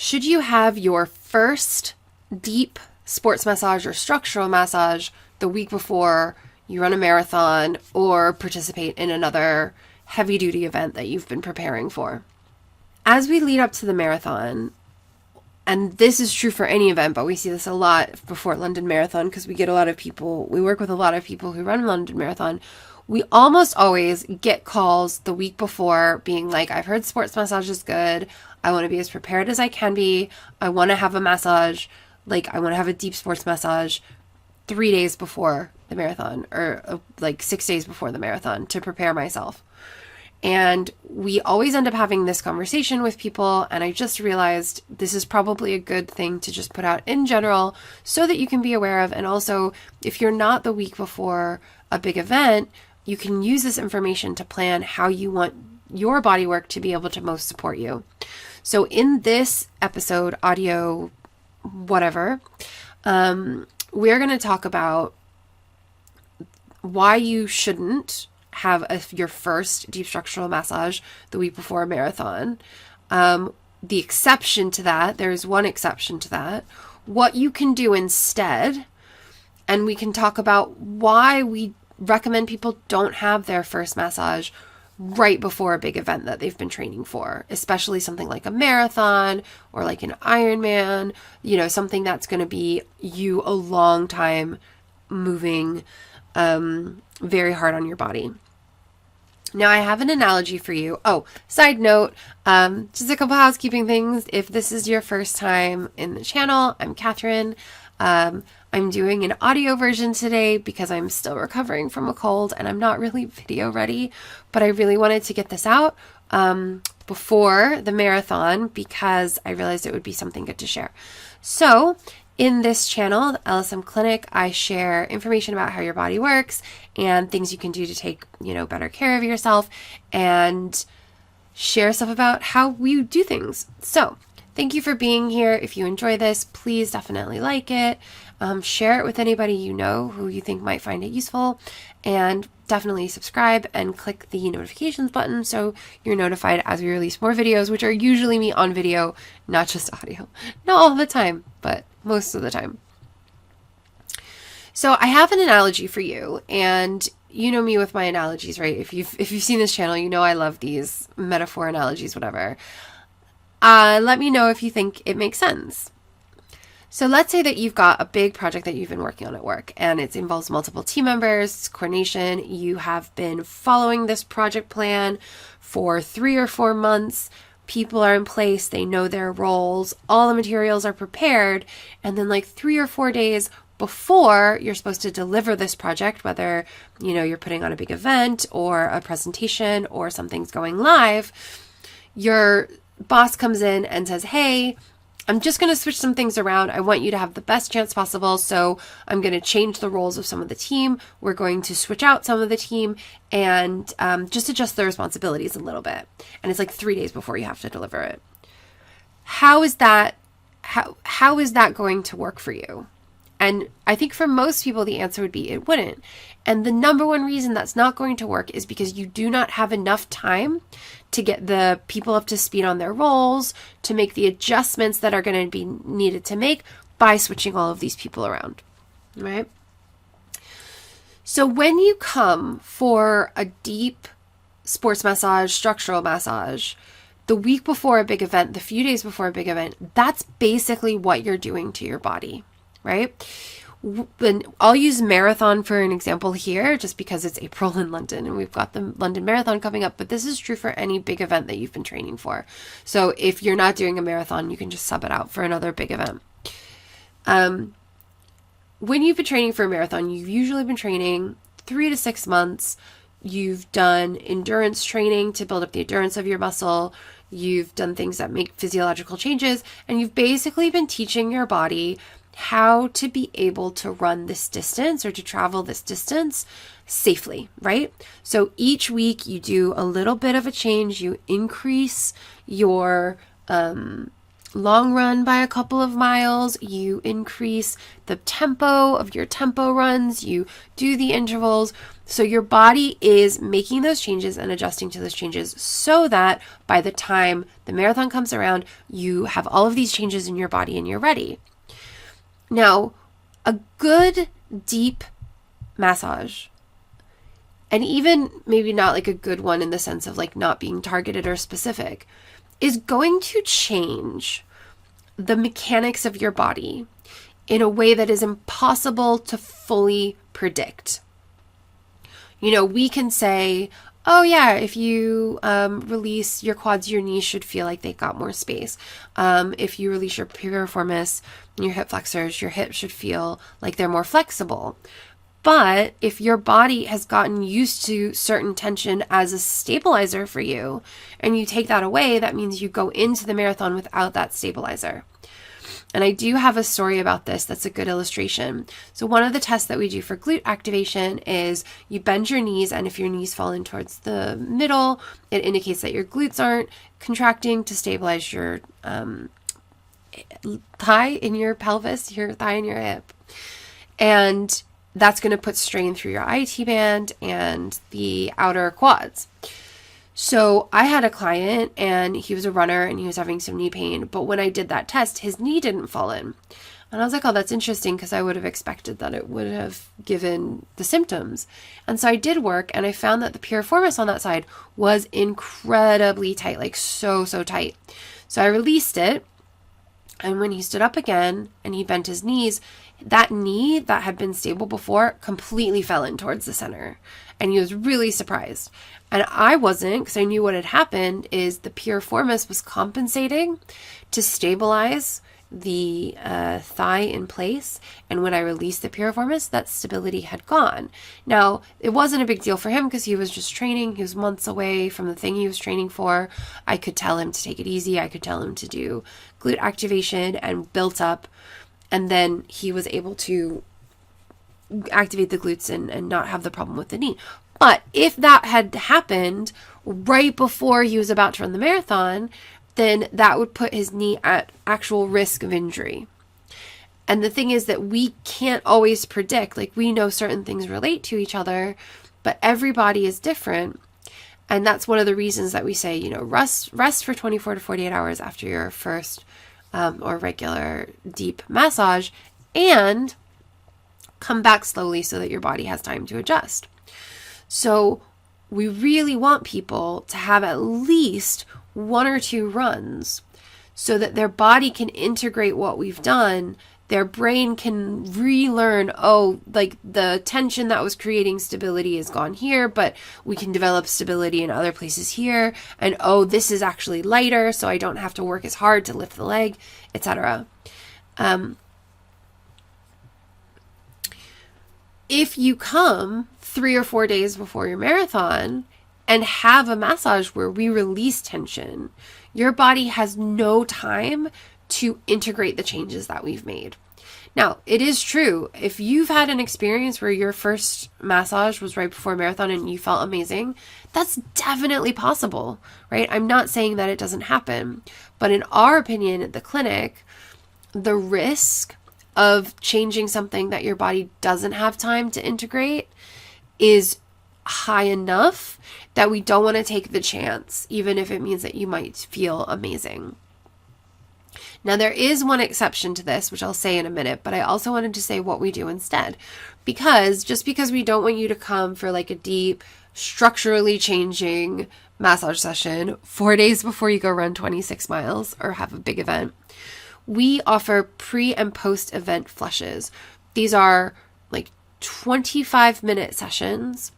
Should you have your first deep sports massage or structural massage the week before you run a marathon or participate in another heavy-duty event that you've been preparing for? As we lead up to the marathon, and this is true for any event, but we see this a lot before London Marathon because we work with a lot of people who run London Marathon. We almost always get calls the week before being like, I've heard sports massage is good. I want to be as prepared as I can be. I want to have a massage. I want to have a deep sports massage 3 days before the marathon or 6 days before the marathon to prepare myself. And we always end up having this conversation with people. And I just realized this is probably a good thing to just put out in general so that you can be aware of. And also, if you're not the week before a big event, you can use this information to plan how you want your body work to be able to most support you. So in this episode, audio, whatever, we're going to talk about why you shouldn't have your first deep structural massage the week before a marathon. The exception to that, there's one exception to that, what you can do instead. And we can talk about why we recommend people don't have their first massage right before a big event that they've been training for, especially something like a marathon or like an Ironman, something that's going to be you a long time moving very hard on your body. Now I have an analogy for you. Oh, side note, just a couple housekeeping things. If this is your first time in the channel, I'm Catherine. I'm doing an audio version today because I'm still recovering from a cold and I'm not really video ready, but I really wanted to get this out before the marathon because I realized it would be something good to share. So in this channel, the LSM Clinic, I share information about how your body works and things you can do to take, better care of yourself and share stuff about how we do things. So thank you for being here. If you enjoy this, please definitely like it. Share it with anybody you know who you think might find it useful, and definitely subscribe and click the notifications button so you're notified as we release more videos, which are usually me on video, not just audio. Not all the time, but most of the time. So I have an analogy for you, and you know me with my analogies, right? If you've seen this channel, you know I love these metaphor analogies, whatever. Let me know if you think it makes sense. So let's say that you've got a big project that you've been working on at work and it involves multiple team members, coordination. You have been following this project plan for 3 or 4 months. People are in place. They know their roles. All the materials are prepared. And then 3 or 4 days before you're supposed to deliver this project, whether, you're putting on a big event or a presentation or something's going live, your boss comes in and says, hey, I'm just going to switch some things around. I want you to have the best chance possible. So I'm going to change the roles of some of the team. We're going to switch out some of the team and just adjust the responsibilities a little bit. And it's 3 days before you have to deliver it. How is that going to work for you? And I think for most people, the answer would be it wouldn't. And the number one reason that's not going to work is because you do not have enough time to get the people up to speed on their roles, to make the adjustments that are going to be needed to make by switching all of these people around, right? So when you come for a deep sports massage, structural massage, the week before a big event, the few days before a big event, that's basically what you're doing to your body, right? And I'll use marathon for an example here, just because it's April in London and we've got the London Marathon coming up, but this is true for any big event that you've been training for. So if you're not doing a marathon, you can just sub it out for another big event. When you've been training for a marathon, you've usually been training 3 to 6 months. You've done endurance training to build up the endurance of your muscle. You've done things that make physiological changes, and you've basically been teaching your body how to be able to run this distance or to travel this distance safely, right? So each week you do a little bit of a change. You increase your long run by a couple of miles, you increase the tempo of your tempo runs, you do the intervals. So your body is making those changes and adjusting to those changes so that by the time the marathon comes around, you have all of these changes in your body and you're ready. Now, a good deep massage, and even maybe not like a good one in the sense of like not being targeted or specific, is going to change the mechanics of your body in a way that is impossible to fully predict. You know, we can say, oh yeah, if you release your quads, your knees should feel like they got more space. If you release your piriformis and your hip flexors, your hips should feel like they're more flexible. But if your body has gotten used to certain tension as a stabilizer for you, and you take that away, that means you go into the marathon without that stabilizer. And I do have a story about this that's a good illustration. So one of the tests that we do for glute activation is you bend your knees, and if your knees fall in towards the middle, it indicates that your glutes aren't contracting to stabilize your thigh in your pelvis, your thigh in your hip. And that's going to put strain through your IT band and the outer quads. So I had a client and he was a runner and he was having some knee pain, but when I did that test, his knee didn't fall in. And I was like, oh, that's interesting, because I would have expected that it would have given the symptoms. And so I did work and I found that the piriformis on that side was incredibly tight, like so tight. So I released it. And when he stood up again and he bent his knees, that knee that had been stable before completely fell in towards the center. And he was really surprised. And I wasn't, because I knew what had happened is the piriformis was compensating to stabilize the thigh in place. And when I released the piriformis, that stability had gone. Now, it wasn't a big deal for him because he was just training. He was months away from the thing he was training for. I could tell him to take it easy. I could tell him to do glute activation and built up. And then he was able to activate the glutes and not have the problem with the knee. But if that had happened right before he was about to run the marathon, then that would put his knee at actual risk of injury. And the thing is that we can't always predict. Like, we know certain things relate to each other, but everybody is different. And that's one of the reasons that we say, you know, rest for 24 to 48 hours after your first or regular deep massage, and come back slowly so that your body has time to adjust. So we really want people to have at least 1 or 2 runs so that their body can integrate what we've done. Their brain can relearn, oh, like the tension that was creating stability is gone here, but we can develop stability in other places here. And oh, this is actually lighter, so I don't have to work as hard to lift the leg, etc. If you come 3 or 4 days before your marathon and have a massage where we release tension, your body has no time to integrate the changes that we've made. Now, it is true, if you've had an experience where your first massage was right before a marathon and you felt amazing, that's definitely possible, right? I'm not saying that it doesn't happen, but in our opinion at the clinic, the risk of changing something that your body doesn't have time to integrate is high enough that we don't want to take the chance, even if it means that you might feel amazing. Now, there is one exception to this, which I'll say in a minute, but I also wanted to say what we do instead. Because just because we don't want you to come for like a deep, structurally changing massage session 4 days before you go run 26 miles or have a big event, we offer pre and post event flushes. These are like 25-minute sessions.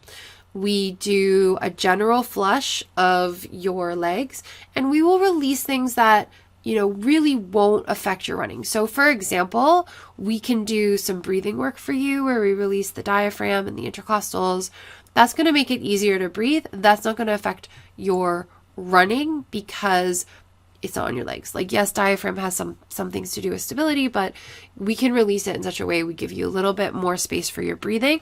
We do a general flush of your legs, and we will release things that, you know, really won't affect your running. So for example, we can do some breathing work for you where we release the diaphragm and the intercostals. That's going to make it easier to breathe. That's not going to affect your running because it's not on your legs. Like, yes, diaphragm has some things to do with stability, but we can release it in such a way we give you a little bit more space for your breathing.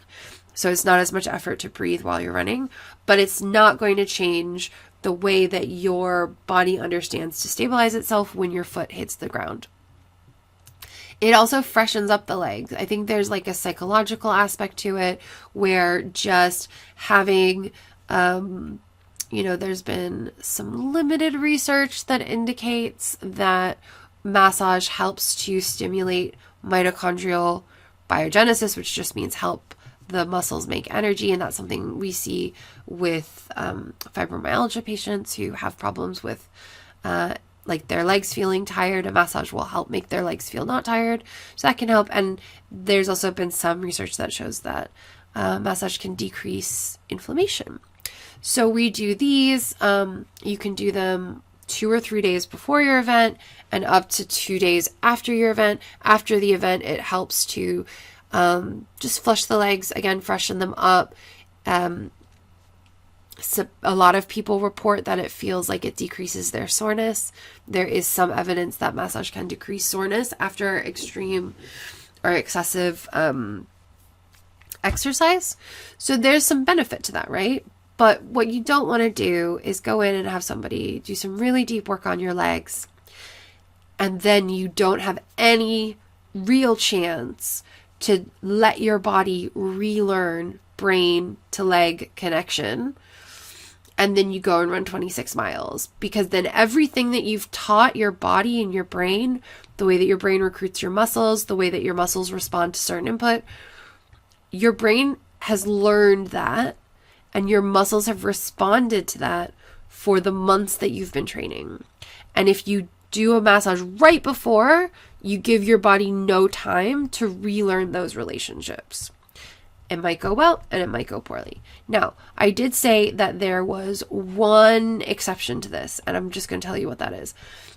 So it's not as much effort to breathe while you're running, but it's not going to change the way that your body understands to stabilize itself when your foot hits the ground. It also freshens up the legs. I think there's like a psychological aspect to it where just having, there's been some limited research that indicates that massage helps to stimulate mitochondrial biogenesis, which just means help the muscles make energy. And that's something we see with fibromyalgia patients who have problems with like their legs feeling tired. A massage will help make their legs feel not tired. So that can help. And there's also been some research that shows that massage can decrease inflammation. So we do these. You can do them 2 or 3 days before your event and up to 2 days after your event. After the event, it helps to just flush the legs, again, freshen them up. So a lot of people report that it feels like it decreases their soreness. There is some evidence that massage can decrease soreness after extreme or excessive exercise. So there's some benefit to that, right? But what you don't want to do is go in and have somebody do some really deep work on your legs, and then you don't have any real chance to let your body relearn brain to leg connection. And then you go and run 26 miles, because then everything that you've taught your body and your brain, the way that your brain recruits your muscles, the way that your muscles respond to certain input, your brain has learned that, and your muscles have responded to that for the months that you've been training. And if you do a massage right before, you give your body no time to relearn those relationships. It might go well and it might go poorly. Now, I did say that there was one exception to this, and I'm just going to tell you what that is.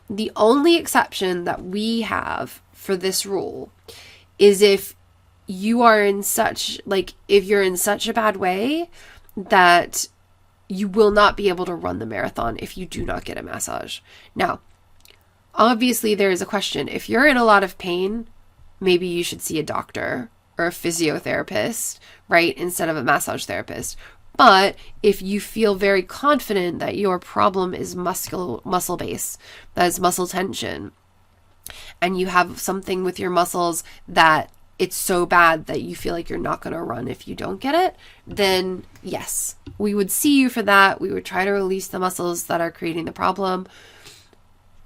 The only exception that we have for this rule is if you are in such, if you're in such a bad way that you will not be able to run the marathon if you do not get a massage. Now, obviously there is a question. If you're in a lot of pain, maybe you should see a doctor or a physiotherapist, right, instead of a massage therapist. But if you feel very confident that your problem is muscle base, that is muscle tension, and you have something with your muscles that it's so bad that you feel like you're not going to run if you don't get it, then yes, we would see you for that. We would try to release the muscles that are creating the problem.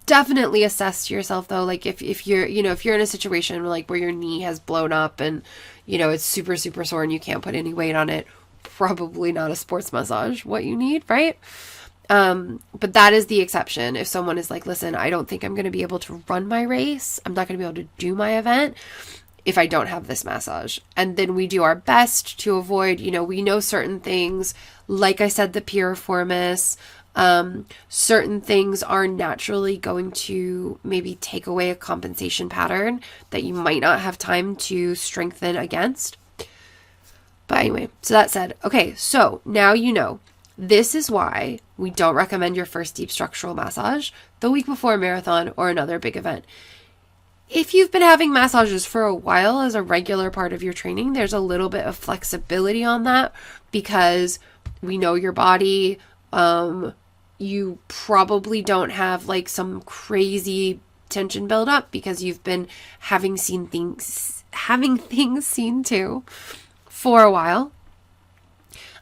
Definitely assess yourself though, if you're in a situation where your knee has blown up and it's super, super sore and you can't put any weight on it, probably not a sports massage what you need, right? But that is the exception. If someone is like, listen, I don't think I'm going to be able to run my race, I'm not going to be able to do my event if I don't have this massage. And then we do our best to avoid, we know certain things, like I said, the piriformis. Certain things are naturally going to maybe take away a compensation pattern that you might not have time to strengthen against. But anyway, so that said, okay, so now this is why we don't recommend your first deep structural massage the week before a marathon or another big event. If you've been having massages for a while as a regular part of your training, there's a little bit of flexibility on that, because we know your body. You probably don't have some crazy tension build up because you've been having things seen to for a while.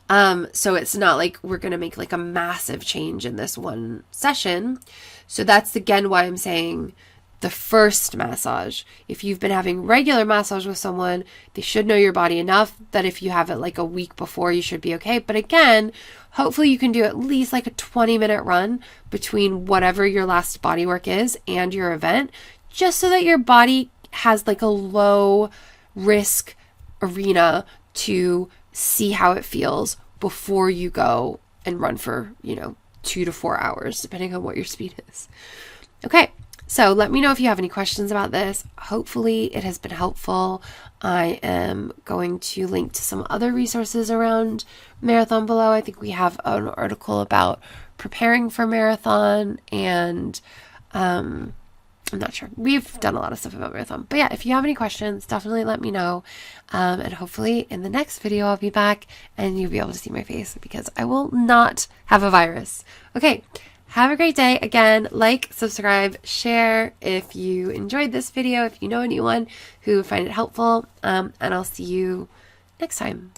So it's not like we're going to make a massive change in this one session. So that's again why I'm saying the first massage. If you've been having regular massage with someone, they should know your body enough that if you have it a week before, you should be okay. But again, hopefully you can do at least a 20-minute run between whatever your last body work is and your event, just so that your body has a low risk arena to see how it feels before you go and run for, 2 to 4 hours, depending on what your speed is. Okay. So let me know if you have any questions about this. Hopefully it has been helpful. I am going to link to some other resources around marathon below. I think we have an article about preparing for marathon and I'm not sure. We've done a lot of stuff about marathon. But yeah, if you have any questions, definitely let me know. And hopefully in the next video, I'll be back and you'll be able to see my face because I will not have a virus. Okay. Have a great day. Again, like, subscribe, share if you enjoyed this video, if you know anyone who find it helpful. And I'll see you next time.